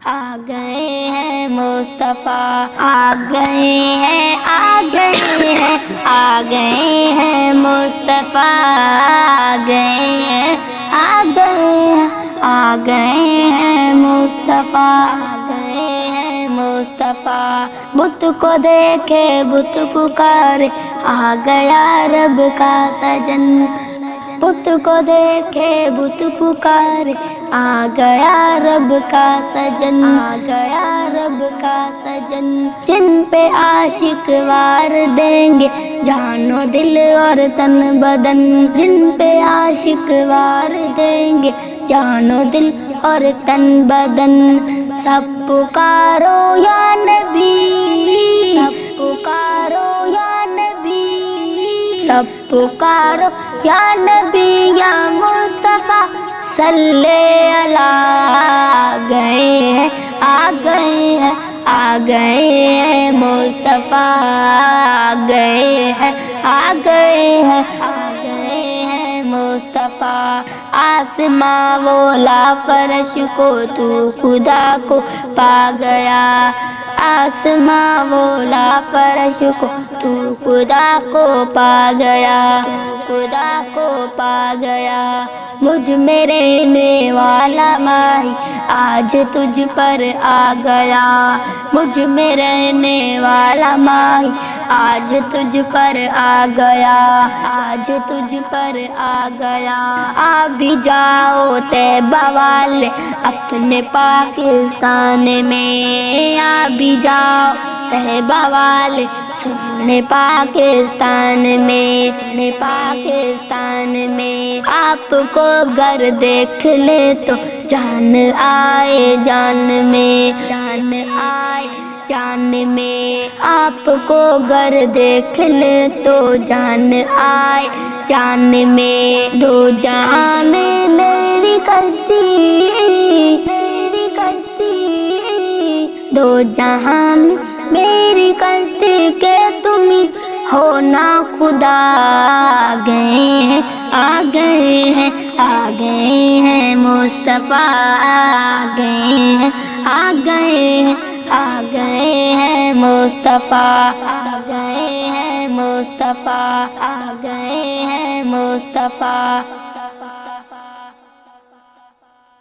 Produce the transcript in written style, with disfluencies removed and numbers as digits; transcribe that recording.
آ گئے ہیں مصطفیٰ، آ گئے ہیں، آ گئے ہیں، آ گئے ہیں مصطفیٰ، آ گئے ہیں، آ گئے ہیں، آ گئے ہیں مصطفیٰ، آ گئے ہیں مصطفیٰ۔ بت کو دیکھے بت پکارے، آ گیا رب کا سجن۔ بت کو دیکھے بت پکارے، آ گیا رب کا سجن، آ گیا رب کا سجن۔ جن پہ عاشق وار دیں گے جان و دل اور تن بدن، جن پہ عاشق وار دیں گے جان و دل اور تن بدن۔ سب پکارو یا نبی، سب پکارو یا نبی، سب پکارو یا نبی یا مصطفیٰ صلی اللہ۔ آ گئے ہیں، آ گئے ہیں، آ گئے ہیں مصطفیٰ، آ گئے ہیں، آ گئے ہیں، آ گئے ہیں مصطفیٰ۔ آسماں بولا فرش کو تو خدا کو پا گیا، آسماں بولا فرش کو تو خدا کو پا گیا، خدا کو پا گیا۔ مجھ میں رہنے والا ماہی آج تجھ پر آ گیا، مجھ میں رہنے والا ماہی آج تجھ پر آ گیا، آج تجھ پر آ گیا۔ آ بھی جاؤ طیبہ والے اپنے پاکستان میں، آ بھی جاؤ طیبہ والے سونے پاکستان میں، پاکستان میں۔ آپ کو گر دیکھ لیں تو جان آئے جان میں، جان آئے جان میں۔ آپ کو گر دیکھ لیں تو جان آئے جان میں۔ دو جہاں میں میری کشتی، میری کشتی، دو جہاں میں میری کشتی کے تم ہی ہو نا خدا۔ آ گئے ہیں، آ گئے ہیں، آ گئے ہیں مصطفیٰ، آ گئے ہیں، آ گئے ہیں، آ گئے ہیں مصطفیٰ، آ گئے ہیں مصطفیٰ، آ گئے ہیں مصطفیٰ۔